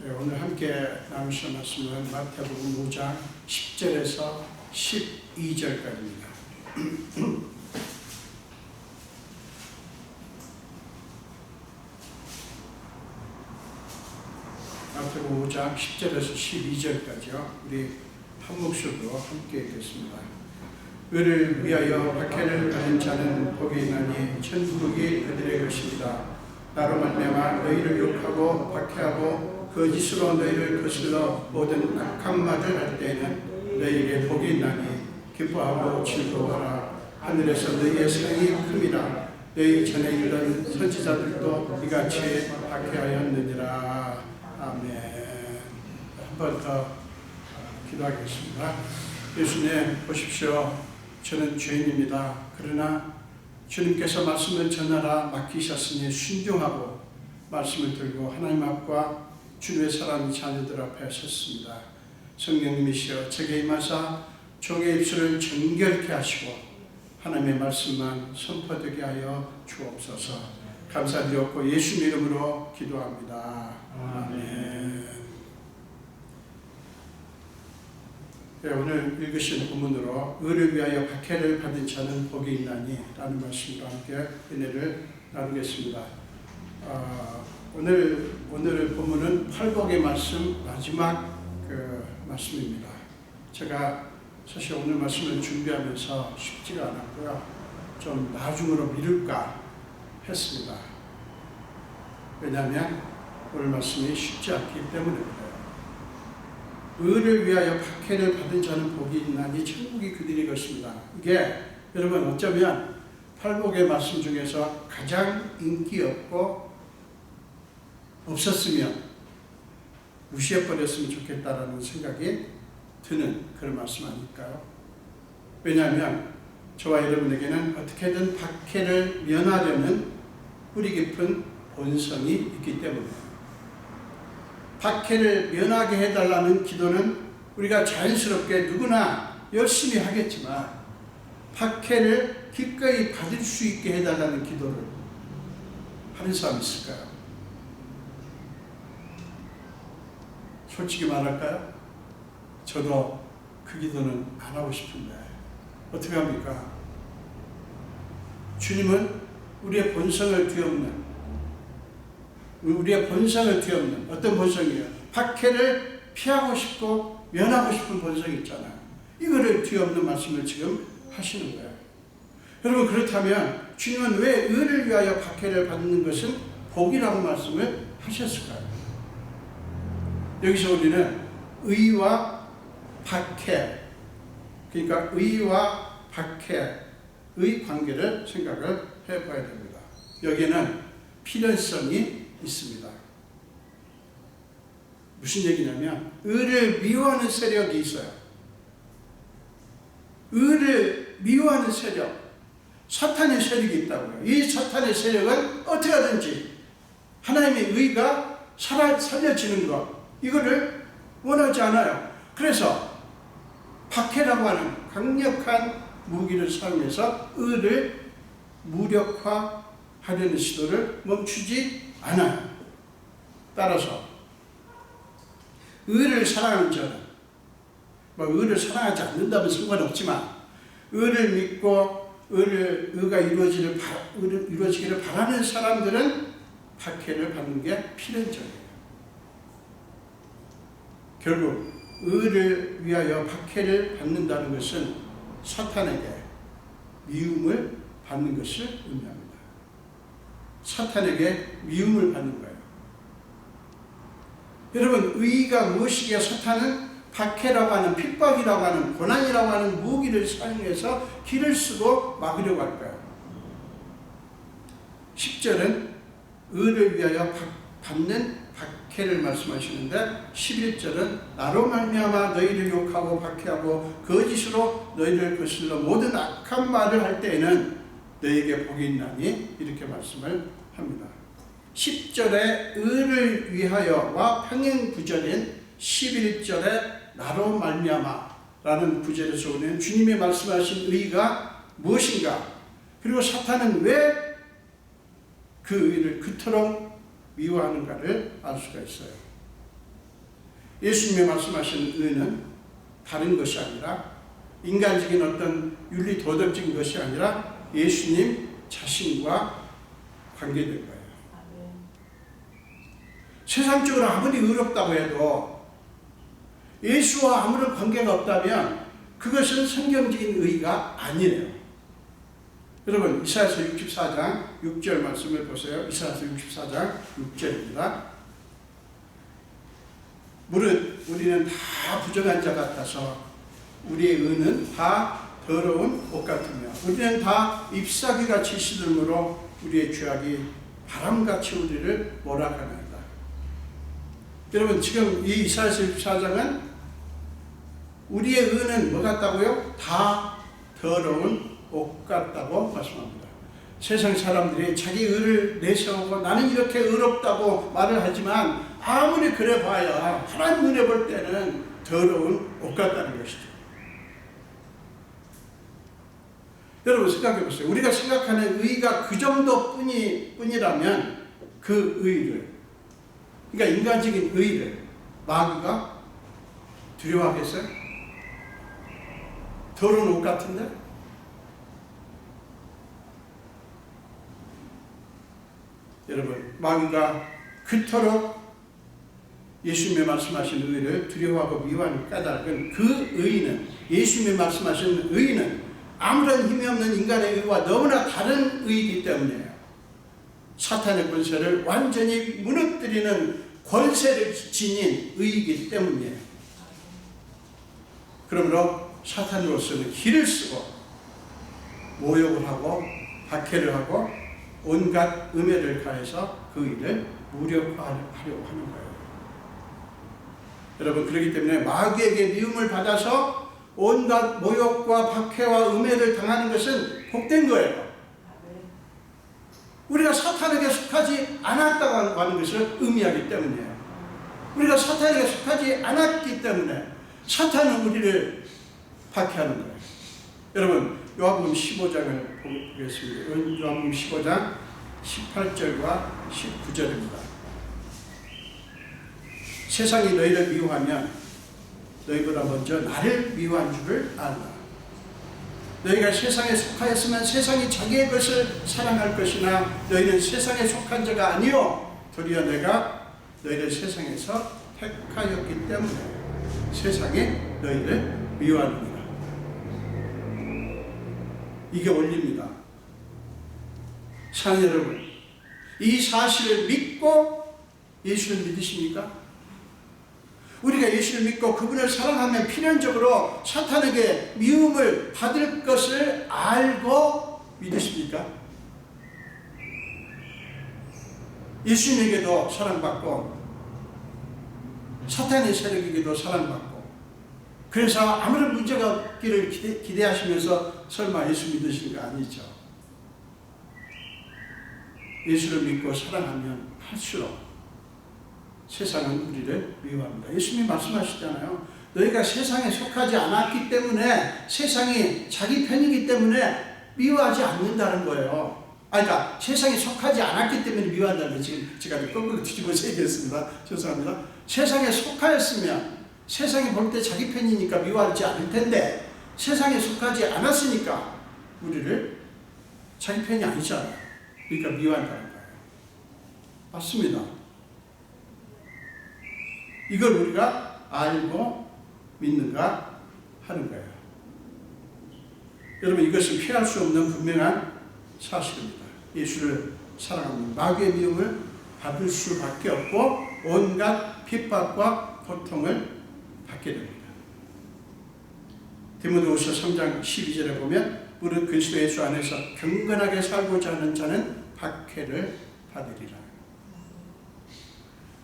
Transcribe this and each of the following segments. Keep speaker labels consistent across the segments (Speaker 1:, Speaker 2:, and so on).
Speaker 1: 오늘 함께 나누실 말씀은 마태복음 5장 10절에서 12절까지입니다. 마태복음 5장 10절에서 12절까지요. 우리 한 목소리로 함께 읽겠습니다. 의를 위하여 박해를 받은 자는 복이 있나니 천국이 그들의 것입니다. 나로 말미암아 너희를 욕하고 박해하고 거짓으로 너희를 거슬러 모든 악한 말을 할 때에는 너희에게 복이 있나니 기뻐하고 즐거워하라. 하늘에서 너희의 상이 큼이라. 너희 전에 있던 선지자들도 이같이 박해하였느니라. 아멘. 한 번 더 기도하겠습니다. 예수님 보십시오. 저는 죄인입니다. 그러나 주님께서 말씀을 전하라 맡기셨으니 순종하고 말씀을 들고 하나님 앞과 주님의 사랑하는 자녀들 앞에 섰습니다. 성령님이시여 제게 임하사 종의 입술을 정결케 하시고 하나님의 말씀만 선포되게 하여 주옵소서. 감사드렸고 예수님 이름으로 기도합니다. 아멘. 네, 오늘 읽으신 본문으로 의를 위하여 박해를 받은 자는 복이 있나니 라는 말씀과 함께 은혜를 나누겠습니다. 오늘 본문은 팔복의 말씀 마지막 말씀입니다. 제가 사실 오늘 말씀을 준비하면서 쉽지가 않았고요. 좀 나중으로 미룰까 했습니다. 왜냐하면 오늘 말씀이 쉽지 않기 때문입니다. 의를 위하여 박해를 받은 자는 복이 있나니 천국이 그들의 것입니다. 이게 여러분 어쩌면 팔복의 말씀 중에서 가장 인기 없고 없었으면 무시해버렸으면 좋겠다라는 생각이 드는 그런 말씀 아닐까요? 왜냐하면 저와 여러분에게는 어떻게든 박해를 면하려는 뿌리 깊은 본성이 있기 때문입니다. 박해를 면하게 해달라는 기도는 우리가 자연스럽게 누구나 열심히 하겠지만 박해를 기꺼이 받을 수 있게 해달라는 기도를 하는 사람이 있을까요? 솔직히 말할까요? 저도 그 기도는 안 하고 싶은데 어떻게 합니까? 주님은 우리의 본성을 뒤엎는 어떤 본성이에요? 박해를 피하고 싶고 면하고 싶은 본성이 있잖아요. 이거를 뒤엎는 말씀을 지금 하시는 거예요. 여러분 그렇다면 주님은 왜 의를 위하여 박해를 받는 것은 복이라고 말씀을 하셨을까요? 여기서 우리는 의와 박해, 그러니까 의와 박해의 관계를 생각을 해봐야 됩니다. 여기에는 필연성이 있습니다. 무슨 얘기냐면 의를 미워하는 세력이 있어요. 의를 미워하는 세력, 사탄의 세력이 있다고요. 이 사탄의 세력은 어떻게 하든지 하나님의 의가 살려지는 것, 이거를 원하지 않아요. 그래서 박해라고 하는 강력한 무기를 사용해서 의를 무력화하려는 시도를 멈추지 않아요. 따라서 의를 사랑하는 자는 의를 사랑하지 않는다면 상관없지만 의를 믿고 의가 이루어지기를 바라는 사람들은 박해를 받는 게 필연적이에요. 결국 의를 위하여 박해를 받는다는 것은 사탄에게 미움을 받는 것을 의미합니다. 사탄에게 미움을 받는 거예요. 여러분 의가 무엇이기에 사탄은 박해라고 하는 핍박이라고 하는 고난이라고 하는 무기를 사용해서 길을 쓰고 막으려고 할까요? 10절은 의를 위하여 받는 박해를 말씀하시는데 11절은 나로 말미암아 너희를 욕하고 박해하고 거짓으로 너희를 거슬러 모든 악한 말을 할 때에는 너희에게 복이 있나니 이렇게 말씀을 합니다. 10절에 의를 위하여와 평행 구절인 11절에 나로 말미암아 라는 구절에서 오는 주님의 말씀하신 의가 무엇인가, 그리고 사탄은 왜 그 의를 그토록 미워하는가를 알 수가 있어요. 예수님이 말씀하신 의는 다른 것이 아니라 인간적인 어떤 윤리 도덕적인 것이 아니라 예수님 자신과 관계된 거예요. 세상적으로 아무리 의롭다고 해도 예수와 아무런 관계가 없다면 그것은 성경적인 의가 아니에요. 여러분 이사야서 64장 6절 말씀을 보세요. 이사야서 64장 6절입니다. 무릇 우리는 다 부정한 자 같아서 우리의 의는 다 더러운 옷 같으며 우리는 다 잎사귀같이 시들므로 우리의 죄악이 바람같이 우리를 몰아가나이다. 여러분 지금 이 이사야서 64장은 우리의 의는 뭐 같다고요? 다 더러운 옷 같다고 말씀합니다. 세상 사람들이 자기 의를 내세우고 나는 이렇게 의롭다고 말을 하지만 아무리 그래 봐야 하나님 눈에 볼 때는 더러운 옷 같다는 것이죠. 여러분 생각해 보세요. 우리가 생각하는 의가 그 정도 뿐이라면 그 의를, 그러니까 인간적인 의를 마귀가 두려워하겠어요? 더러운 옷 같은데? 여러분 마귀가 그토록 예수님이 말씀하신 의를 두려워하고 미워하는 까닭은 그 의는, 예수님이 말씀하신 의는 아무런 힘이 없는 인간의 의와 너무나 다른 의이기 때문이에요. 사탄의 권세를 완전히 무너뜨리는 권세를 지닌 의이기 때문이에요. 그러므로 사탄으로서는 길을 쓰고 모욕을 하고 박해를 하고 온갖 음해를 가해서 그 일을 무력화하려고 하는 거예요. 여러분 그렇기 때문에 마귀에게 미움을 받아서 온갖 모욕과 박해와 음해를 당하는 것은 복된 거예요. 우리가 사탄에게 속하지 않았다고 하는 것을 의미하기 때문이에요. 우리가 사탄에게 속하지 않았기 때문에 사탄은 우리를 박해하는 거예요. 여러분 요한복음 15장을 보겠습니다. 요한복음 15장 18절과 19절입니다. 세상이 너희를 미워하면 너희보다 먼저 나를 미워한 줄을 알라. 너희가 세상에 속하였으면 세상이 자기의 것을 사랑할 것이나 너희는 세상에 속한 자가 아니요 도리어 내가 너희를 세상에서 택하였기 때문에 세상이 너희를 미워하느니라. 이게 원리입니다. 사랑하는 여러분, 이 사실을 믿고 예수를 믿으십니까? 우리가 예수를 믿고 그분을 사랑하면 필연적으로 사탄에게 미움을 받을 것을 알고 믿으십니까? 예수님에게도 사랑받고 사탄의 세력에게도 사랑받고 그래서 아무런 문제가 없기를 기대하시면서 설마 예수 믿으신 거 아니죠? 예수를 믿고 사랑하면 할수록 세상은 우리를 미워합니다. 예수님이 말씀하시잖아요. 너희가 세상에 속하지 않았기 때문에 세상이 자기 편이기 때문에 미워하지 않는다는 거예요. 그러니까 세상에 속하지 않았기 때문에 미워한다는 거 지금 제가 거꾸로 뒤집어서 얘기했습니다. 죄송합니다. 세상에 속하였으면 세상이 볼 때 자기 편이니까 미워하지 않을 텐데 세상에 속하지 않았으니까 우리를 자기 편이 아니잖아요. 그러니까 미워한다는 거예요. 맞습니다. 이걸 우리가 알고 믿는가 하는 거예요. 여러분 이것은 피할 수 없는 분명한 사실입니다. 예수를 사랑하는 마귀의 미움을 받을 수밖에 없고 온갖 핍박과 고통을 받게 됩니다. 디모데후서 3장 12절에 보면 무릇 그리스도 예수 안에서 경건하게 살고자 하는 자는 박해를 받으리라.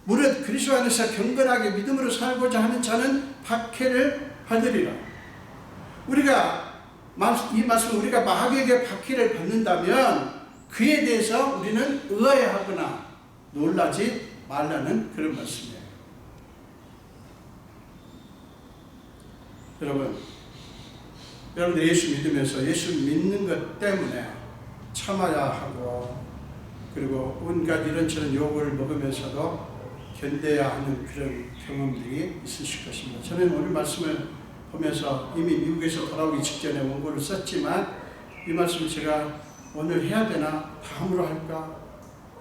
Speaker 1: 무릇 그리스도 안에서 경건하게 믿음으로 살고자 하는 자는 박해를 받으리라. 우리가 이 말씀 우리가 마귀에게 박해를 받는다면 그에 대해서 우리는 의아해하거나 놀라지 말라는 그런 말씀이에요. 여러분들 예수 믿으면서 예수 믿는 것 때문에 참아야 하고 그리고 온갖 이런저런 욕을 먹으면서도 견뎌야 하는 그런 경험들이 있으실 것입니다. 저는 오늘 말씀을 보면서 이미 미국에서 돌아오기 직전에 원고를 썼지만 이 말씀을 제가 오늘 해야 되나 다음으로 할까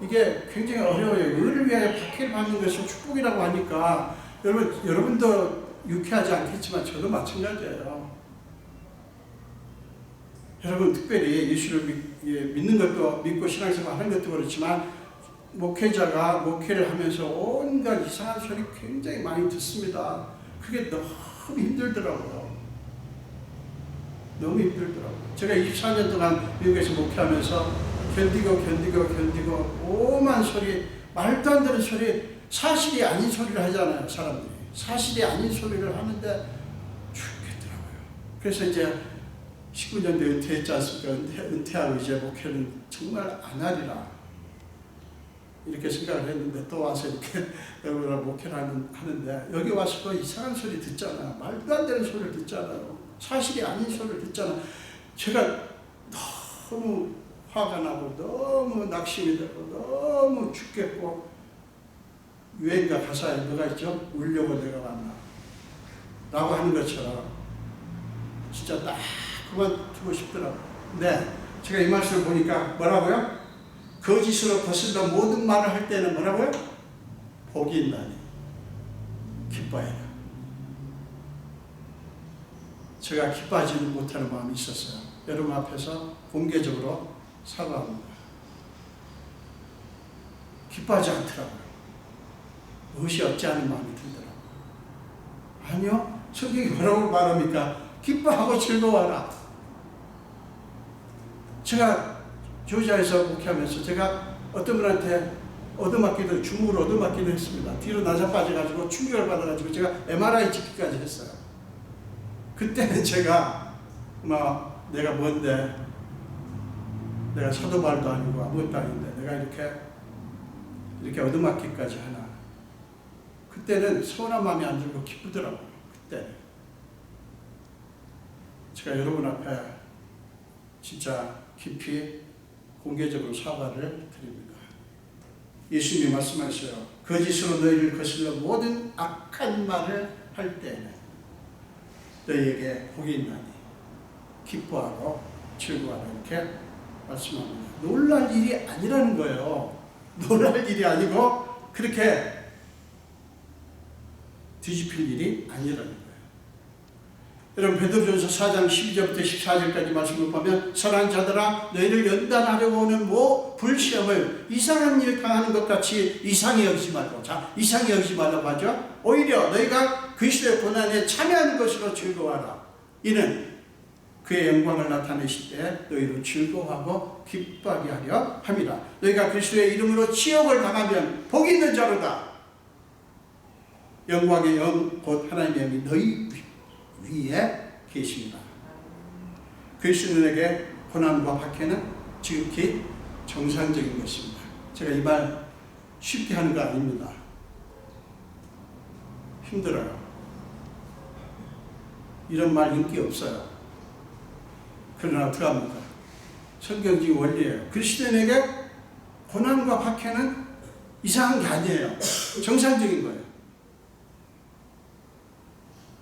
Speaker 1: 이게 굉장히 어려워요. 의를 위하여 박해를 받는 것을 축복이라고 하니까 여러분도 유쾌하지 않겠지만 저도 마찬가지예요. 여러분 특별히 예수를 믿는 것도 믿고 신앙생활 하는 것도 그렇지만 목회자가 목회를 하면서 온갖 이상한 소리 굉장히 많이 듣습니다. 그게 너무 힘들더라고요. 너무 힘들더라고요. 제가 24년 동안 미국에서 목회하면서 견디고 오만 소리, 말도 안 되는 소리, 사실이 아닌 소리를 하잖아요. 사람들이 사실이 아닌 소리를 하는데 죽겠더라고요. 그래서 이제 19년도에 은퇴했지 않습니까? 은퇴하고 이제 목회는 정말 안 하리라 이렇게 생각을 했는데 또 와서 이렇게 여러분과 목회를 하는데 여기 와서 또 이상한 소리 듣잖아요. 말도 안 되는 소리를 듣잖아요. 사실이 아닌 소리를 듣잖아요. 제가 너무 화가 나고 너무 낙심이 되고 너무 죽겠고 유행가 가사에 뭐가 있죠? 울려고 내가 왔나 라고 하는 것처럼 진짜 딱 그만두고 싶더라고요. 근데 제가 이 말씀을 보니까 뭐라고요? 거짓으로 거슬러 모든 말을 할 때는 뭐라고요? 복이 있나니 기뻐해라. 제가 기뻐하지는 못하는 마음이 있었어요. 여러분 앞에서 공개적으로 사과합니다. 기뻐하지 않더라고요. 무엇이 없지 않은 마음이 들더라고요. 아니요. 성경이 뭐라고 말합니까? 기뻐하고 즐거워하라. 제가 조지아에서 목회하면서 제가 어떤 분한테 얻어맞기도 주먹으로 얻어맞기도 했습니다. 뒤로 나자 빠져가지고 충격을 받아가지고 제가 MRI 찍기까지 했어요. 그때는 제가 내가 뭔데 내가 사도발도 아니고 아무것도 아닌데 내가 이렇게 얻어맞기까지 하나. 그때는 서운한 마음이 안 들고 기쁘더라고요. 그때 제가 여러분 앞에 진짜 깊이 공개적으로 사과를 드립니다. 예수님이 말씀하셔요. 거짓으로 너희를 거슬러 모든 악한 말을 할 때에는 너희에게 복이 있나니 기뻐하고 즐거워하라 이렇게 말씀합니다. 놀랄 일이 아니라는 거예요. 놀랄 일이 아니고 그렇게 뒤집힐 일이 아니라는 거예요. 여러분 베드로전서 4장 12절부터 14절까지 말씀을 보면 선한 자들아 너희를 연단하려고 오는 불시험을 이상한 일 당하는 것 같이 이상히 여기지 말고 이상히 여기지 말라고 하죠. 오히려 너희가 그리스도의 고난에 참여하는 것으로 즐거워하라. 이는 그의 영광을 나타내실 때 너희로 즐거워하고 기뻐하게 하려 함이라. 너희가 그리스도의 이름으로 치욕을 당하면 복이 있는 자로다. 영광의 영 곧 하나님의 영이 너희 위에 계십니다. 그리스도인에게 고난과 박해는 지극히 정상적인 것입니다. 제가 이 말 쉽게 하는 거 아닙니다. 힘들어요. 이런 말 인기 없어요. 그러나 어떻게 합니까? 성경적인 원리예요. 그리스도인에게 고난과 박해는 이상한 게 아니에요. 정상적인 거예요.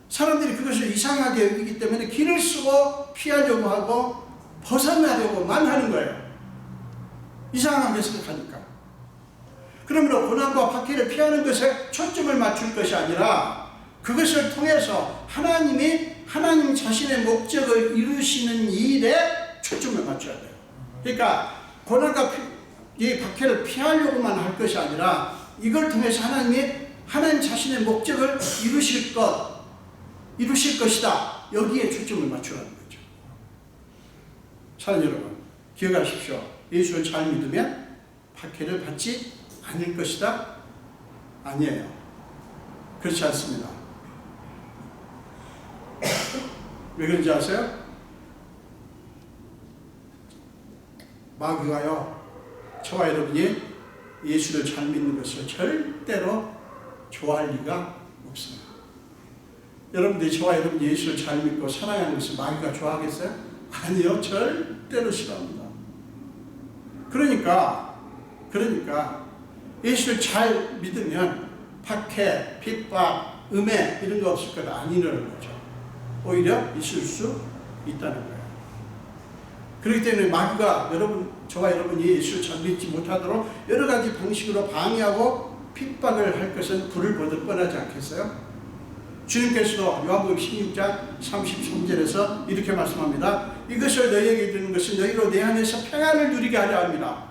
Speaker 1: 사람들이 그것을 이상하게 여기기 때문에 길을 쓰고 피하려고 하고 벗어나려고만 하는 거예요. 이상하게 생각하니까. 그러므로 고난과 박해를 피하는 것에 초점을 맞출 것이 아니라 그것을 통해서 하나님 자신의 목적을 이루시는 일에 초점을 맞춰야 돼요. 그러니까 고난과 이 박해를 피하려고만 할 것이 아니라 이걸 통해서 하나님 자신의 목적을 이루실 것이다. 여기에 초점을 맞추라는 거죠. 사랑하는 여러분, 기억하십시오. 예수를 잘 믿으면 박해를 받지 않을 것이다? 아니에요. 그렇지 않습니다. 왜 그런지 아세요? 마귀가요, 저와 여러분이 예수를 잘 믿는 것을 절대로 좋아할 리가 없습니다. 여러분들이 저와 여러분이 예수를 잘 믿고 사랑하는 것을 마귀가 좋아하겠어요? 아니요. 절대로 싫어합니다. 그러니까 예수를 잘 믿으면 박해, 핍박, 음해 이런 거 없을 거다. 아니라는 거죠. 오히려 있을 수 있다는 거예요. 그렇기 때문에 마귀가 저와 여러분이 예수를 잘 믿지 못하도록 여러 가지 방식으로 방해하고 핍박을 할 것은 불을 보듯 뻔하지 않겠어요? 주님께서도 요한복음 16장 33절에서 이렇게 말씀합니다. 이것을 너희에게 이르는 것은 너희로 내 안에서 평안을 누리게 하려 합니다.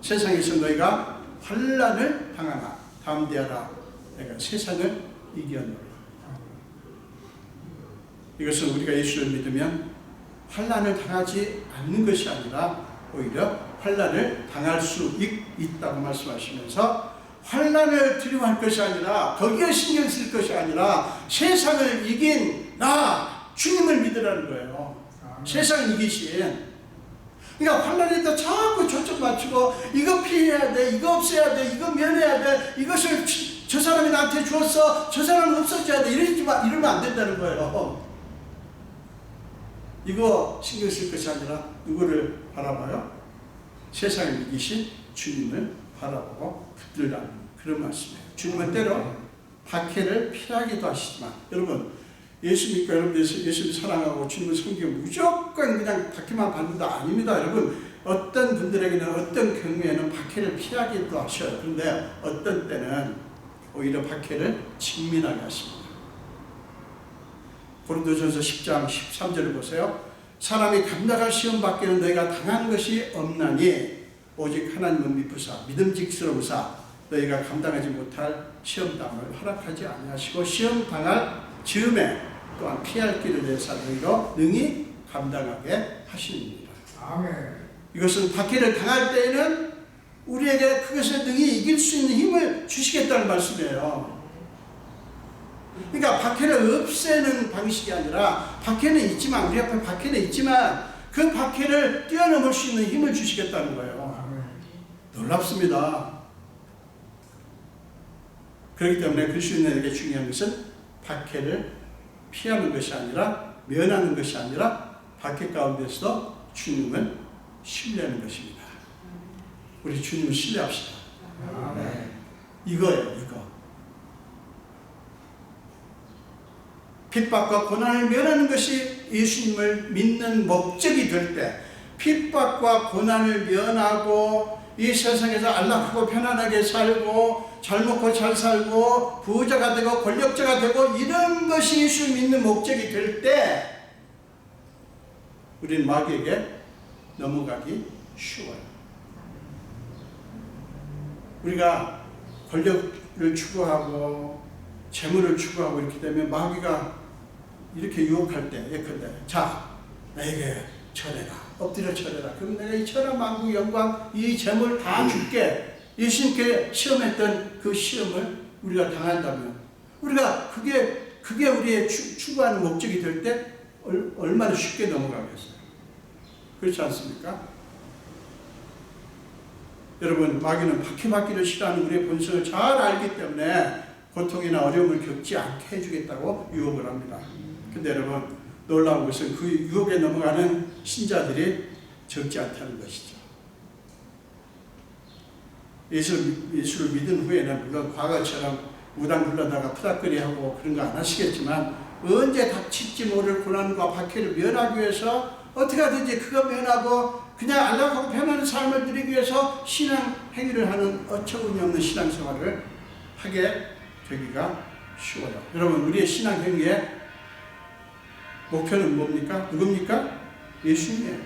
Speaker 1: 세상에서 너희가 환난을 당하나 담대하라. 내가 세상을 이겼노라. 이것은 우리가 예수를 믿으면 환난을 당하지 않는 것이 아니라 오히려 환난을 당할 수 있다고 말씀하시면서 환난을 두려워할 것이 아니라 거기에 신경 쓸 것이 아니라 세상을 이긴 나 주님을 믿으라는 거예요. 세상을 이기신. 그러니까 환난에다 자꾸 초점 맞추고 이거 피해야 돼, 이거 없애야 돼, 이거 면해야 돼, 이것을 저 사람이 나한테 주었어, 저 사람은 없어져야 돼, 이러면 안 된다는 거예요. 이거 신경 쓸 것이 아니라 누구를 바라봐요? 세상을 이기신 주님을 바라보고 붙들라는 그런 말씀이에요. 주님은 때로 박해를 피하기도 하시지만, 여러분 예수 믿고 여러분들 예수를 사랑하고 주님을 섬기고 무조건 그냥 박해만 받는다 아닙니다. 여러분 어떤 분들에게는 어떤 경우에는 박해를 피하기도 하셔요. 그런데 어떤 때는 오히려 박해를 직면하게 하십니다. 고린도전서 10장 13절을 보세요. 사람이 감당할 시험 밖에는 너희가 당한 것이 없나니 오직 하나님은 미쁘사 믿음직스러우사 너희가 감당하지 못할 시험당을 허락하지 아니하시고 시험당할 즈음에 또한 피할 길을 내사 너희로 능히 감당하게 하시느니라. 아멘. 이것은 박해를 당할 때에는 우리에게 그것을 능히 이길 수 있는 힘을 주시겠다는 말씀이에요. 그러니까 박해를 없애는 방식이 아니라 박해는 있지만 우리 앞에 박해는 있지만 그 박해를 뛰어넘을 수 있는 힘을 주시겠다는 거예요. 아멘. 놀랍습니다. 그렇기 때문에 그리스도인에게 중요한 것은 박해를 피하는 것이 아니라 면하는 것이 아니라 박해 가운데서도 주님을 신뢰하는 것입니다. 우리 주님을 신뢰합시다. 아멘. 이거예요, 이거. 핍박과 고난을 면하는 것이 예수님을 믿는 목적이 될 때, 핍박과 고난을 면하고 이 세상에서 안락하고 편안하게 살고 잘 먹고 잘 살고 부자가 되고 권력자가 되고 이런 것이 예수를 믿는 목적이 될 때 우리는 마귀에게 넘어가기 쉬워요. 우리가 권력을 추구하고 재물을 추구하고 이렇게 되면 마귀가 이렇게 유혹할 때 예컨대 자 나에게 절해라, 엎드려 절해라. 그럼 내가 이 천하 만국 영광 이 재물 다 줄게. 예수님께 시험했던 그 시험을 우리가 당한다면 우리가 그게 우리의 추구하는 목적이 될 때 얼마나 쉽게 넘어가겠어요. 그렇지 않습니까? 여러분 마귀는 박해받기를 싫어하는 우리의 본성을 잘 알기 때문에 고통이나 어려움을 겪지 않게 해주겠다고 유혹을 합니다. 근데 여러분 놀라운 것은 그 유혹에 넘어가는 신자들이 적지 않다는 것이죠. 예수를 믿은 후에는 물론 과거처럼 무당 불러다가 푸닥거리하고 그런 거 안 하시겠지만 언제 닥칠지 모를 고난과 박해를 면하기 위해서 어떻게 하든지 그거 면하고 그냥 안락하고 편안한 삶을 누리기 위해서 신앙 행위를 하는 어처구니 없는 신앙생활을 하게 되기가 쉬워요. 여러분 우리의 신앙 행위의 목표는 뭡니까? 누굽니까? 예수님이에요.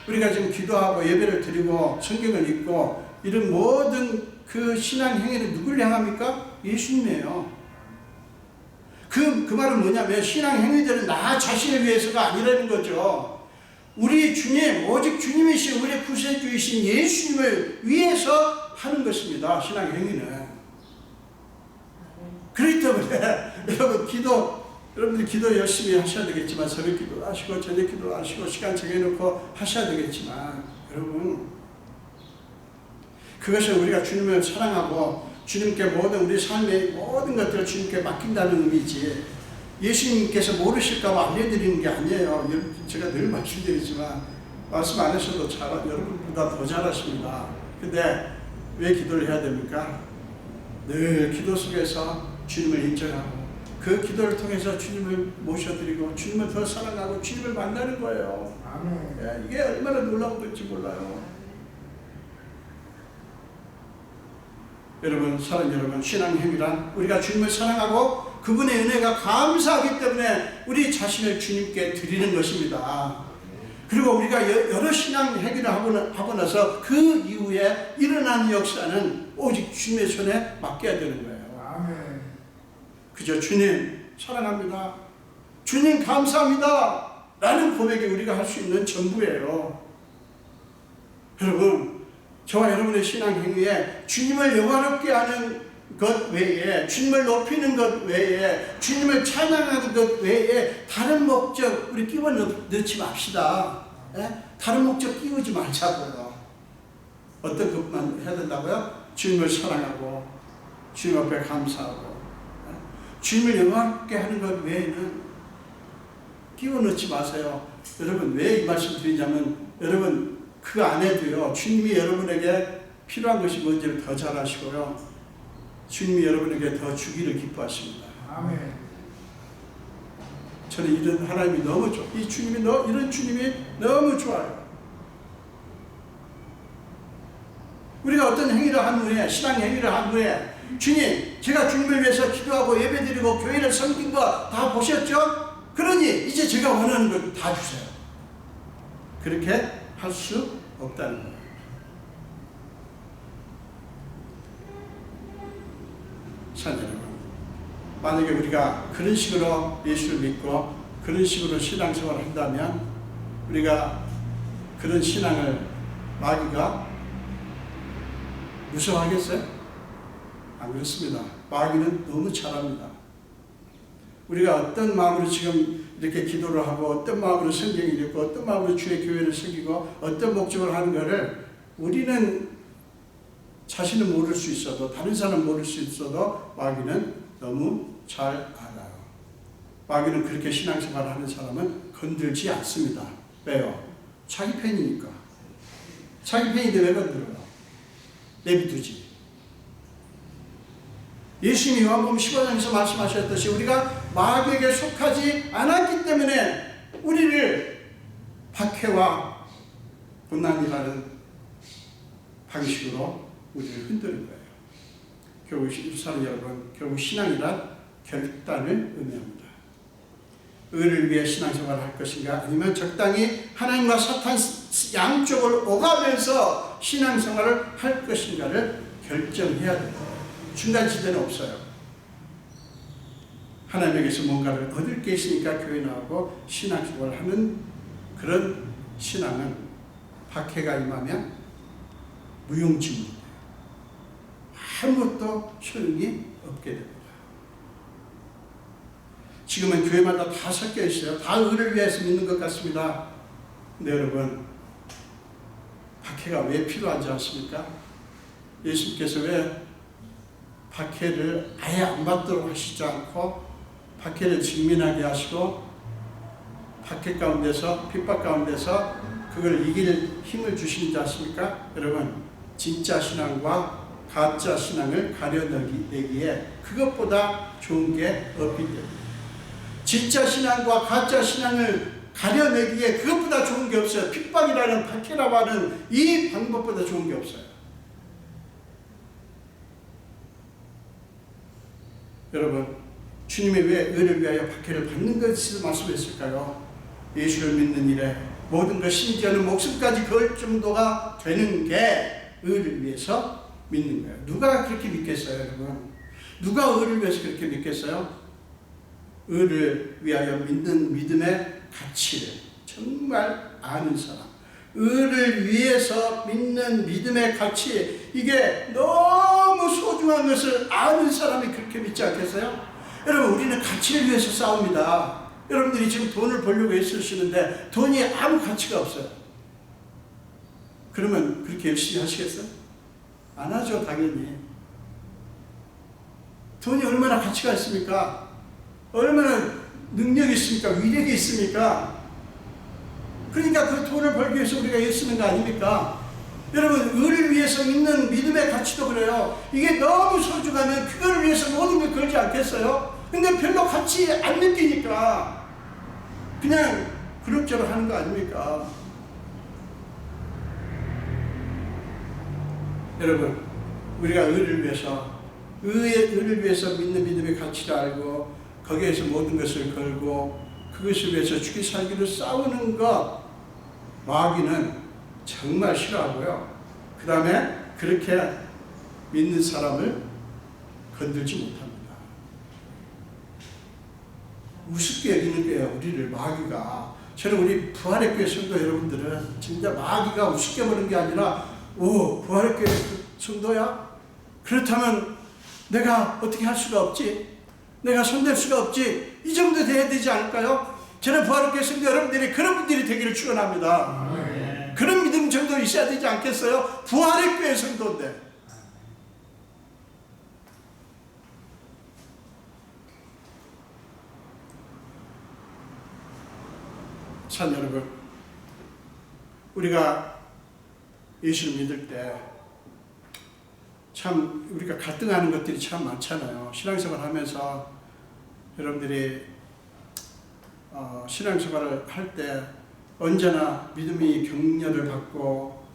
Speaker 1: 우리가 지금 기도하고 예배를 드리고 성경을 읽고 이런 모든 그 신앙 행위는 누구를 향합니까? 예수님이에요. 그 말은 뭐냐면 신앙 행위들은 나 자신을 위해서가 아니라는 거죠. 우리 주님, 오직 주님이신 우리 구세주이신 예수님을 위해서 하는 것입니다. 신앙 행위는. 그렇기 때문에 여러분들 기도 열심히 하셔야 되겠지만 새벽 기도 하시고 저녁 기도 하시고 시간 정해놓고 하셔야 되겠지만 여러분 그것은 우리가 주님을 사랑하고 주님께 모든 우리 삶의 모든 것들을 주님께 맡긴다는 의미지 예수님께서 모르실까봐 알려드리는 게 아니에요. 제가 늘 말씀드리지만 말씀 안 하셔도 여러분보다 더 잘하십니다. 근데 왜 기도를 해야 됩니까? 늘 기도 속에서 주님을 인정하고 그 기도를 통해서 주님을 모셔드리고 주님을 더 사랑하고 주님을 만나는 거예요.
Speaker 2: 아멘.
Speaker 1: 이게 얼마나 놀라운 건지 몰라요. 여러분, 사랑 여러분, 신앙행위란 우리가 주님을 사랑하고 그분의 은혜가 감사하기 때문에 우리 자신을 주님께 드리는 것입니다. 그리고 우리가 여러 신앙행위를 하고 나서 그 이후에 일어나는 역사는 오직 주님의 손에 맡겨야 되는 거예요.
Speaker 2: 아멘.
Speaker 1: 그저 주님 사랑합니다, 주님 감사합니다 라는 고백이 우리가 할 수 있는 전부예요. 여러분, 저와 여러분의 신앙행위에 주님을 영화롭게 하는 것 외에, 주님을 높이는 것 외에, 주님을 찬양하는 것 외에 다른 목적 우리 끼워 넣지 맙시다. 다른 목적 끼우지 말자고요. 어떤 것만 해야 된다고요? 주님을 사랑하고 주님 앞에 감사하고 주님을 영화롭게 하는 것 외에는 끼워 넣지 마세요. 여러분, 왜 이 말씀 드리냐면, 여러분 그 안에도요, 주님이 여러분에게 필요한 것이 뭔지를 더 잘 아시고요, 주님이 여러분에게 더 주기를 기뻐하십니다.
Speaker 2: 아멘.
Speaker 1: 저는 이런 하나님이 너무 좋아요. 이 주님이 이런 주님이 너무 좋아요. 우리가 어떤 행위를 한 후에, 신앙 행위를 한 후에, 주님, 제가 주님을 위해서 기도하고 예배드리고 교회를 섬긴 거 다 보셨죠? 그러니 이제 제가 원하는 걸 다 주세요. 그렇게 할 수 없다는 거예요. 사랑 여러분, 만약에 우리가 그런 식으로 예수를 믿고 그런 식으로 신앙생활을 한다면 우리가 그런 신앙을 마귀가 무서워하겠어요? 안 그렇습니다. 마귀는 너무 잘합니다. 우리가 어떤 마음으로 지금 이렇게 기도를 하고 어떤 마음으로 성경을 읽고 어떤 마음으로 주의 교회를 섬기고 어떤 목적을 하는 것을 우리는 자신은 모를 수 있어도, 다른 사람은 모를 수 있어도 마귀는 너무 잘 알아요. 마귀는 그렇게 신앙생활을 하는 사람은 건들지 않습니다. 왜요? 자기 편이니까. 자기 편인데 왜 건들어요? 내비두지. 예수님이 요한복음 15장에서 말씀하셨듯이 우리가 마귀에게 속하지 않았기 때문에 우리를 박해와 고난이라는 방식으로 우리를 흔드는 거예요. 결국 사랑 여러분, 결국 신앙이란 결단을 의미합니다. 의를 위해 신앙생활을 할 것인가, 아니면 적당히 하나님과 사탄 양쪽을 오가면서 신앙생활을 할 것인가를 결정해야 됩니다. 중간지대는 없어요. 하나님에게서 뭔가를 얻을 게 있으니까 교회 나오고 신앙생활을 하는 그런 신앙은 박해가 임하면 무용지물이에요. 아무것도 소용이 없게 됩니다. 지금은 교회마다 다 섞여 있어요. 다 의를 위해서 믿는 것 같습니다. 근데 여러분, 박해가 왜 필요하지 않습니까? 예수님께서 왜 박해를 아예 안 받도록 하시지 않고 박해를 직면하게 하시고 박해 가운데서, 핍박 가운데서 그걸 이길 힘을 주시는지 아십니까? 여러분, 진짜 신앙과 가짜 신앙을 가려내기에 그것보다 좋은 게 없기 때문에, 진짜 신앙과 가짜 신앙을 가려내기에 그것보다 좋은 게 없어요. 핍박이라는, 박해라고 하는 이 방법보다 좋은 게 없어요. 여러분, 주님이 왜 의를 위하여 박해를 받는 것을 말씀했을까요? 예수를 믿는 일에 모든 것, 심지어는 목숨까지 걸 정도가 되는 게 의를 위해서 믿는 거예요. 누가 그렇게 믿겠어요, 여러분? 누가 의를 위해서 그렇게 믿겠어요? 의를 위하여 믿는 믿음의 가치를 정말 아는 사람, 의를 위해서 믿는 믿음의 가치, 이게 너무 소중한 것을 아는 사람이 그렇게 믿지 않겠어요? 여러분, 우리는 가치를 위해서 싸웁니다. 여러분들이 지금 돈을 벌려고 애쓰시는데 돈이 아무 가치가 없어요. 그러면 그렇게 열심히 하시겠어요? 안 하죠, 당연히. 돈이 얼마나 가치가 있습니까? 얼마나 능력이 있습니까? 위력이 있습니까? 그러니까 그 돈을 벌기 위해서 우리가 애쓰는 거 아닙니까? 여러분, 의를 위해서 믿는 믿음의 가치도 그래요. 이게 너무 소중하면 그걸 위해서 모든 걸 걸지 않겠어요? 근데 별로 가치 안 느끼니까 그냥 그럭저럭 하는 거 아닙니까? 여러분, 우리가 의를 위해서 믿는 믿음의 가치를 알고 거기에서 모든 것을 걸고 그것을 위해서 죽기 살기로 싸우는 것, 마귀는 정말 싫어하고요. 그 다음에 그렇게 믿는 사람을 건들지 못합니다. 우습게 여기는 거예요, 우리를 마귀가. 저는 우리 부활의 교회 성도 여러분들은 진짜 마귀가 우습게 보는 게 아니라, 오, 부활의 교회 성도야? 그렇다면 내가 어떻게 할 수가 없지? 내가 손댈 수가 없지? 이 정도 돼야 되지 않을까요? 저는 부활의 교회 성도 여러분들이 그런 분들이 되기를 축원합니다. 그런 믿음 정도 있어야 되지 않겠어요? 부활의 교회 성도인데. 참, 여러분, 우리가 예수를 믿을 때 참 우리가 갈등하는 것들이 참 많잖아요. 신앙생활 하면서 여러분들이 신앙생활을 할 때 언제나 믿음이 격려를 받고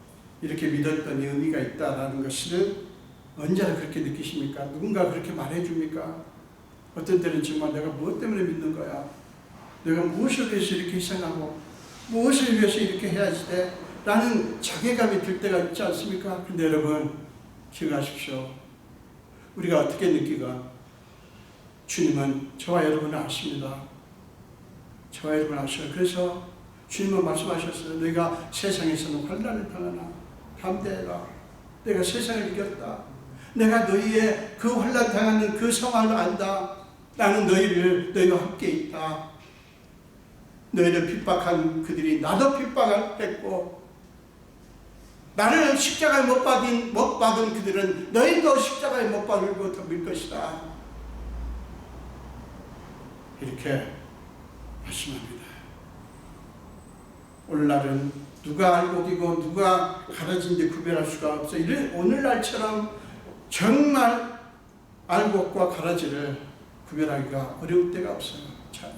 Speaker 1: 이렇게 믿었던 의미가 있다라는 것을 언제나 그렇게 느끼십니까? 누군가 그렇게 말해줍니까? 어떤 때는 정말 내가 무엇 때문에 믿는 거야? 내가 무엇을 위해서 이렇게 희생하고 무엇을 위해서 이렇게 해야지 돼? 라는 자괴감이 들 때가 있지 않습니까? 근데 여러분, 기억하십시오. 우리가 어떻게 느끼가? 주님은 저와 여러분을 아십니다. 저와 여러분을 아셔요. 그래서 주님은 말씀하셨어요. 너희가 세상에서는 환난을 당하나 담대해라. 내가 세상을 이겼다. 내가 너희의 그 환난 당하는 그 상황을 안다. 나는 너희와 함께 있다. 너희를 핍박한 그들이 나도 핍박을 했고, 나를 십자가에 못 박은 그들은 너희도 십자가에 못 박을고 덤빌 것이다. 이렇게 말씀합니다. 오늘날은 누가 알곡이고 누가 가라지인지 구별할 수가 없어요. 오늘날처럼 정말 알곡과 가라지를 구별하기가 어려울 때가 없어요.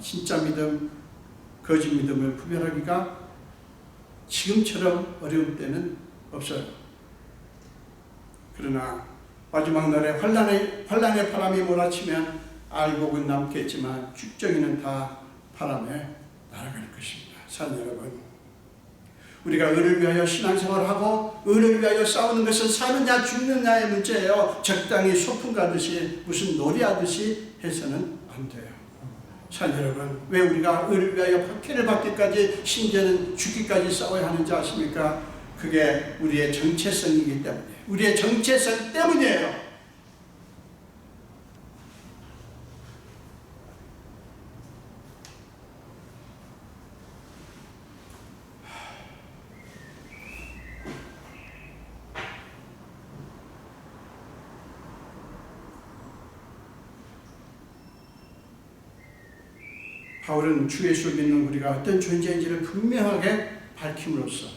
Speaker 1: 진짜 믿음, 거짓 믿음을 구별하기가 지금처럼 어려울 때는 없어요. 그러나 마지막 날에 환난의 바람이 몰아치면 알곡은 남겠지만 쭉정이는 다 바람에 날아갈 것입니다. 사랑 여러분, 우리가 의를 위하여 신앙생활을 하고 의를 위하여 싸우는 것은 사느냐 죽느냐의 문제예요. 적당히 소풍 가듯이 무슨 놀이하듯이 해서는 안 돼요. 사랑 여러분, 왜 우리가 의를 위하여 박해를 받기까지 심지어는 죽기까지 싸워야 하는지 아십니까? 그게 우리의 정체성이기 때문에, 우리의 정체성 때문이에요. 바울은 주 예수를 믿는 우리가 어떤 존재인지를 분명하게 밝힘으로써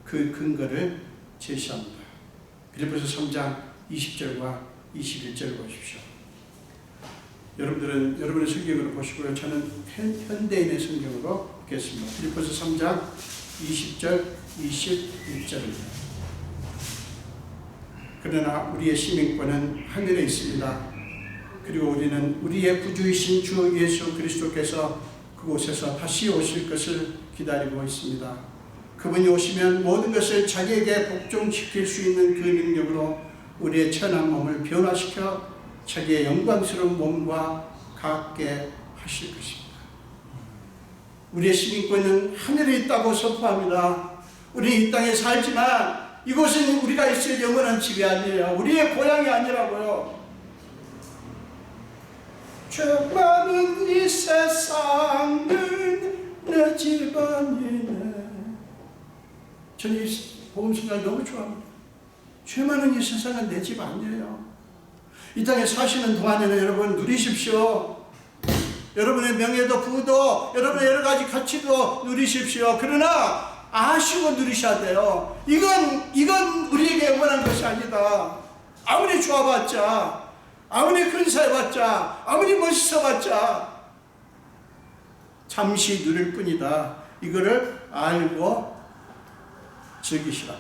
Speaker 1: 그 근거를 제시합니다. 빌립보서 3장 20절과 21절 보십시오. 여러분들은 여러분의 성경으로 보시고요. 저는 현대인의 성경으로 보겠습니다. 빌립보서 3장 20절, 21절입니다. 그러나 우리의 시민권은 하늘에 있습니다. 그리고 우리는 우리의 구주이신 주 예수 그리스도께서 그곳에서 다시 오실 것을 기다리고 있습니다. 그분이 오시면 모든 것을 자기에게 복종시킬 수 있는 그 능력으로 우리의 천한 몸을 변화시켜 자기의 영광스러운 몸과 같게 하실 것입니다. 우리의 시민권은 하늘에 있다고 선포합니다. 우리는 이 땅에 살지만 이곳은 우리가 있을 영원한 집이 아니에요. 우리의 고향이 아니라고요. 죄 많은 이 세상은 내 집 아니네. 저는 이 복음성경을 너무 좋아합니다. 죄 많은 이 세상은 내 집 아니에요. 이 땅에 사시는 동안에는 여러분 누리십시오. 여러분의 명예도 부도, 여러분의 여러 가지 가치도 누리십시오. 그러나 아시고 누리셔야 돼요. 이건 우리에게 원한 것이 아니다. 아무리 좋아봤자, 아무리 근사해봤자, 아무리 멋있어봤자 잠시 누릴 뿐이다. 이거를 알고 즐기시라.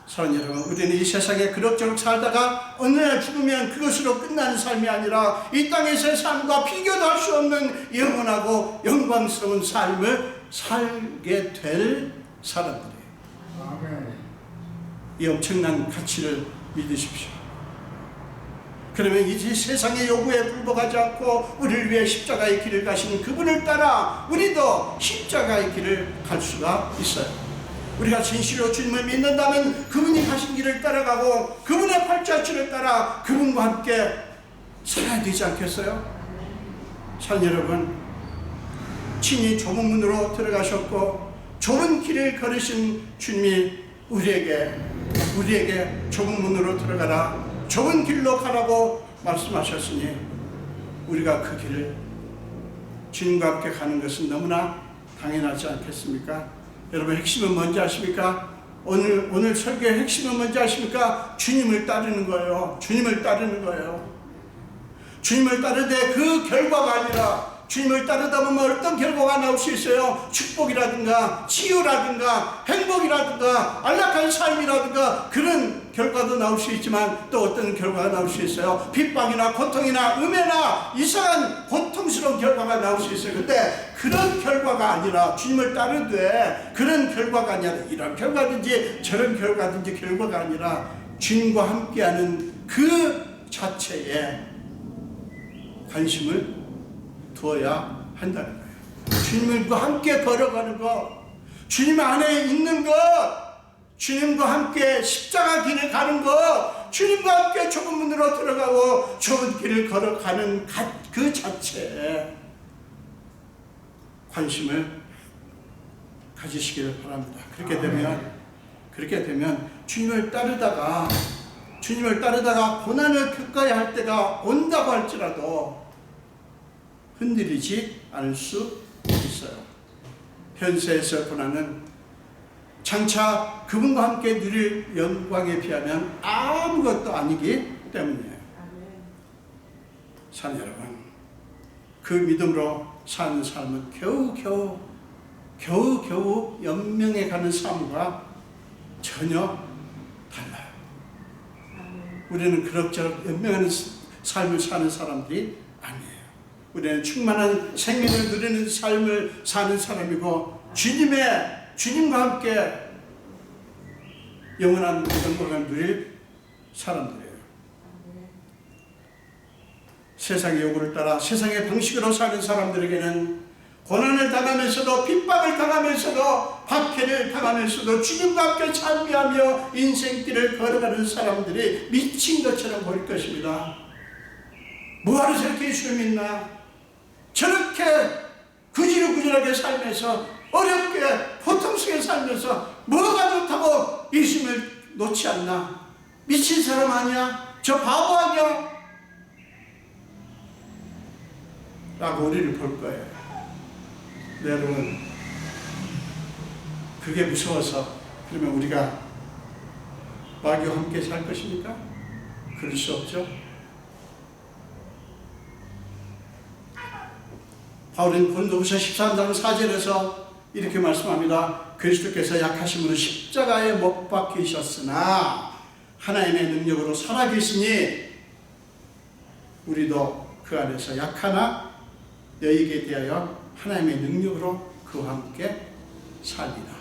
Speaker 1: 사랑하는 여러분, 우리는 이 세상에 그럭저럭 살다가 어느 날 죽으면 그것으로 끝나는 삶이 아니라 이 땅에서의 삶과 비교도 할 수 없는 영원하고 영광스러운 삶을 살게 될 사람들이에요. 이 엄청난 가치를 믿으십시오. 그러면 이 세상의 요구에 불복하지 않고 우리를 위해 십자가의 길을 가시는 그분을 따라 우리도 십자가의 길을 갈 수가 있어요. 우리가 진실로 주님을 믿는다면 그분이 가신 길을 따라가고 그분의 팔자취를 따라 그분과 함께 살아야 되지 않겠어요? 산 여러분, 친히 좁은 문으로 들어가셨고 좁은 길을 걸으신 주님이 우리에게 좁은 문으로 들어가라, 좁은 길로 가라고 말씀하셨으니 우리가 그 길을 주님과 함께 가는 것은 너무나 당연하지 않겠습니까? 여러분, 핵심은 뭔지 아십니까? 오늘 설교의 핵심은 뭔지 아십니까? 주님을 따르는 거예요. 주님을 따르는 거예요. 주님을 따르되 그 결과가 아니라, 주님을 따르다 보면 어떤 결과가 나올 수 있어요? 축복이라든가 치유라든가 행복이라든가 안락한 삶이라든가 그런 결과도 나올 수 있지만 또 어떤 결과가 나올 수 있어요? 핍박이나 고통이나 음해나 이상한 고통스러운 결과가 나올 수 있어요. 근데 그런 결과가 아니라, 주님을 따르되 그런 결과가 아니라, 이런 결과든지 저런 결과든지 결과가 아니라 주님과 함께하는 그 자체에 관심을 두어야 한다는 거예요. 주님과 함께 걸어가는 것, 주님 안에 있는 것, 주님과 함께 십자가 길을 가는 것, 주님과 함께 좁은 문으로 들어가고 좁은 길을 걸어가는 그 자체에 관심을 가지시기를 바랍니다. 그렇게 되면 주님을 따르다가 고난을 겪어야 할 때가 온다고 할지라도 흔들리지 않을 수 있어요. 현세에서 고난은 장차 그분과 함께 누릴 영광에 비하면 아무것도 아니기 때문이에요. 사는 여러분, 그 믿음으로 사는 삶은 겨우 연명해 가는 삶과 전혀 달라요. 우리는 그럭저럭 연명하는 삶을 사는 사람들이 아니에요. 우리는 충만한 생명을 누리는 삶을 사는 사람이고 주님과 함께 영원한 영광을 누릴 사람들이에요. 세상의 요구를 따라 세상의 방식으로 사는 사람들에게는 고난을 당하면서도 핍박을 당하면서도 박해를 당하면서도 주님과 함께 찬미하며 인생길을 걸어가는 사람들이 미친 것처럼 보일 것입니다. 뭐하러 저렇게 예수를 믿나? 저렇게 구질구질하게 살면서 어렵게 고통스럽게 살면서 뭐가 좋다고 예수님을 놓지 않나? 미친 사람 아니야? 저 바보 아니야? 라고 우리를 볼 거예요. 네, 여러분, 그게 무서워서 그러면 우리가 마귀와 함께 살 것입니까? 그럴 수 없죠. 바울은 고린도후서 13장 4절에서 이렇게 말씀합니다. 그리스도께서 약하심으로 십자가에 못 박히셨으나 하나님의 능력으로 살아계시니 우리도 그 안에서 약하나 너희에게 대하여 하나님의 능력으로 그와 함께 살리라.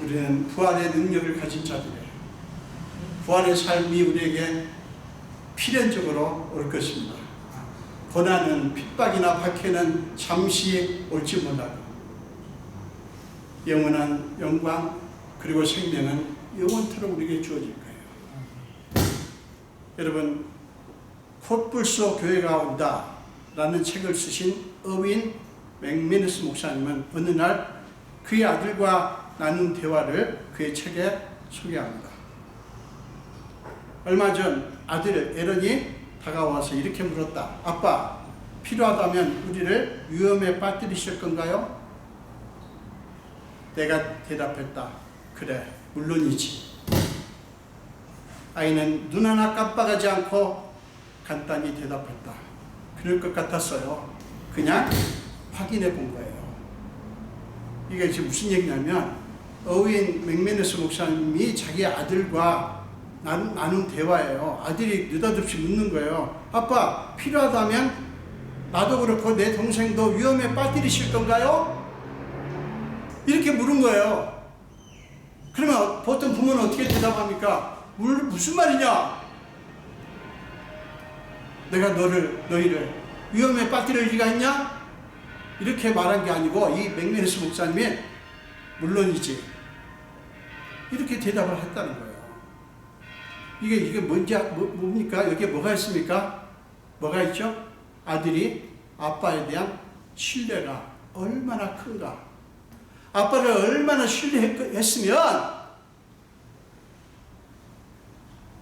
Speaker 1: 우리는 부활의 능력을 가진 자들이에요. 부활의 삶이 우리에게 필연적으로 올 것입니다. 고난은, 핍박이나 박해는 잠시 올지 몰라도 영원한 영광 그리고 생명은 영원토록 우리에게 주어질 거예요. 여러분, 콧불소 교회가 온다 라는 책을 쓰신 어윈 맥미너스 목사님은 어느 날 그의 아들과 나눈 대화를 그의 책에 소개합니다. 얼마 전 아들 에런이 다가와서 이렇게 물었다. 아빠, 필요하다면 우리를 위험에 빠뜨리실 건가요? 내가 대답했다. 그래, 물론이지. 아이는 눈 하나 깜빡하지 않고 간단히 대답했다. 그럴 것 같았어요. 그냥 확인해 본 거예요. 이게 지금 무슨 얘기냐면 어윈 맥메너스 목사님이 자기 아들과 나눈 대화예요. 아들이 느닷없이 묻는 거예요. 아빠, 필요하다면 나도 그렇고 내 동생도 위험에 빠뜨리실 건가요? 이렇게 물은 거예요. 그러면 보통 부모는 어떻게 대답합니까? 무슨 말이냐? 내가 너희를 위험에 빠뜨릴 리가 있냐? 이렇게 말한 게 아니고 이 맥메너스 목사님이 물론이지. 이렇게 대답을 했다는 거예요. 이게 뭡니까? 여기에 뭐가 있습니까? 뭐가 있죠? 아들이 아빠에 대한 신뢰가 얼마나 큰가. 아빠를 얼마나 신뢰했으면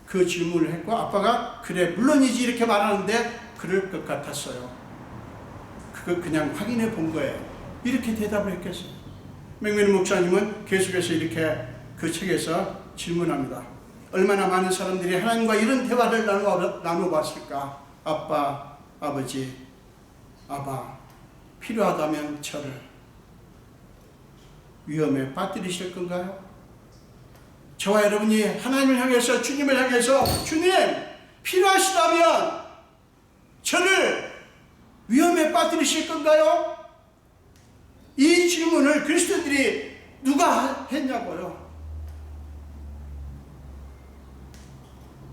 Speaker 1: 그 질문을 했고 아빠가 그래 물론이지 이렇게 말하는데 그럴 것 같았어요. 그거 그냥 확인해 본 거예요. 이렇게 대답을 했겠어요. 맥메너 목사님은 계속해서 이렇게 그 책에서 질문합니다. 얼마나 많은 사람들이 하나님과 이런 대화를 나눠봤을까? 아빠, 아버지, 아바, 필요하다면 저를 위험에 빠뜨리실 건가요? 저와 여러분이 하나님을 향해서 주님을 향해서 주님 필요하시다면 저를 위험에 빠뜨리실 건가요? 이 질문을 그리스도인들이 누가 했냐고요.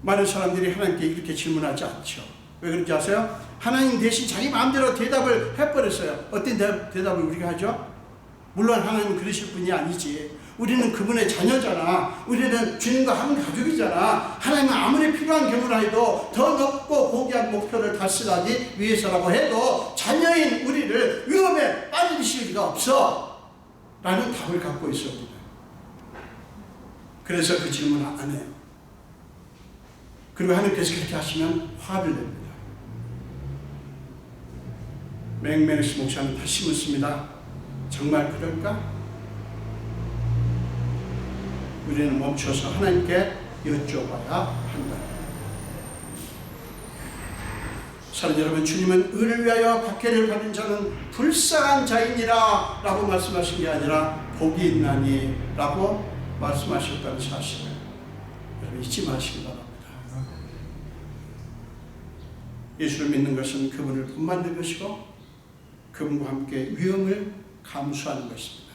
Speaker 1: 많은 사람들이 하나님께 이렇게 질문하지 않죠. 왜 그런지 아세요? 하나님 대신 자기 마음대로 대답을 해버렸어요. 어떤 대답을 우리가 하죠? 물론 하나님은 그러실 분이 아니지. 우리는 그분의 자녀잖아. 우리는 주님과 한 가족이잖아. 하나님은 아무리 필요한 경우라 해도 더 높고 고귀한 목표를 달성하기 위해서라고 해도 자녀인 우리를 위험에 빠뜨리실 리가 없어 라는 답을 갖고 있습니다. 그래서 그 질문을 안 해요. 그리고 하나님께서 그렇게 하시면 화를 냅니다. 맥메너스 목사는 다시 묻습니다. 정말 그럴까? 우리는 멈춰서 하나님께 여쭤봐야 한다. 사랑 여러분, 주님은 의를 위하여 박해를 받은 자는 불쌍한 자이니라 라고 말씀하신 게 아니라 복이 있나니 라고 말씀하셨다는 사실을 여러분 잊지 마시기 바랍니다. 예수를 믿는 것은 그분을 본받는 것이고 그분과 함께 위험을 감수하는 것입니다.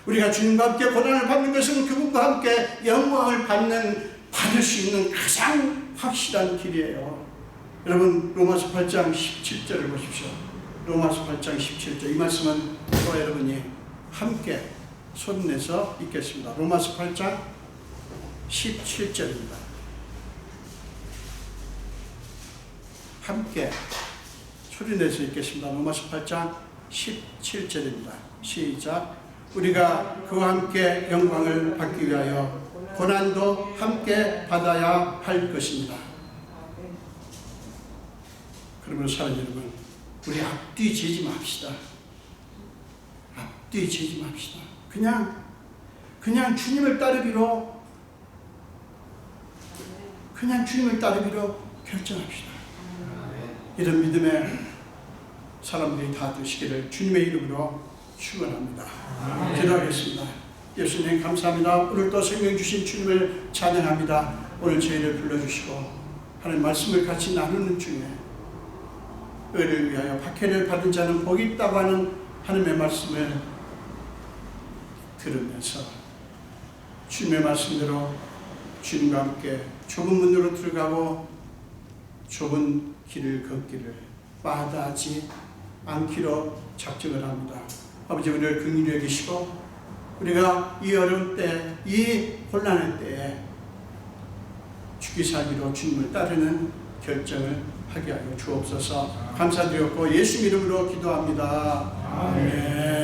Speaker 1: 우리가 주님과 함께 고난을 받는 것은 그분과 함께 영광을 받을 수 있는 가장 확실한 길이에요. 여러분 로마서 8장 17절을 보십시오. 로마서 8장 17절 이 말씀은 저와 여러분이 함께 손내서 읽겠습니다. 로마서 8장 17절입니다. 함께 소리내서 읽겠습니다. 로마서 8장 17절입니다. 시작. 우리가 그와 함께 영광을 받기 위하여 고난도 함께 받아야 할 것입니다. 그러면 사랑 여러분, 우리 앞뒤 재지 맙시다. 앞뒤 재지 맙시다. 그냥 주님을 따르기로 결정합시다. 이런 믿음의 사람들이 다 되시기를 주님의 이름으로 축원합니다. 기도하겠습니다. 예수님 감사합니다. 오늘도 생명 주신 주님을 찬양합니다. 오늘 저희를 불러주시고 하나님 말씀을 같이 나누는 중에 의를 위하여 박해를 받은 자는 복이 있다고 하는 하나님의 말씀을 들으면서 주님의 말씀대로 주님과 함께 좁은 문으로 들어가고 좁은 길을 걷기를 마다하지 않기로 작정을 합니다. 아버지 우리를 긍휼히 여기시고 우리가 이 어려운 때, 이 곤란한 때에 죽기 살기로 주님을 따르는 결정을 하게 하여 주옵소서. 감사드렸고 예수 이름으로 기도합니다. 아멘.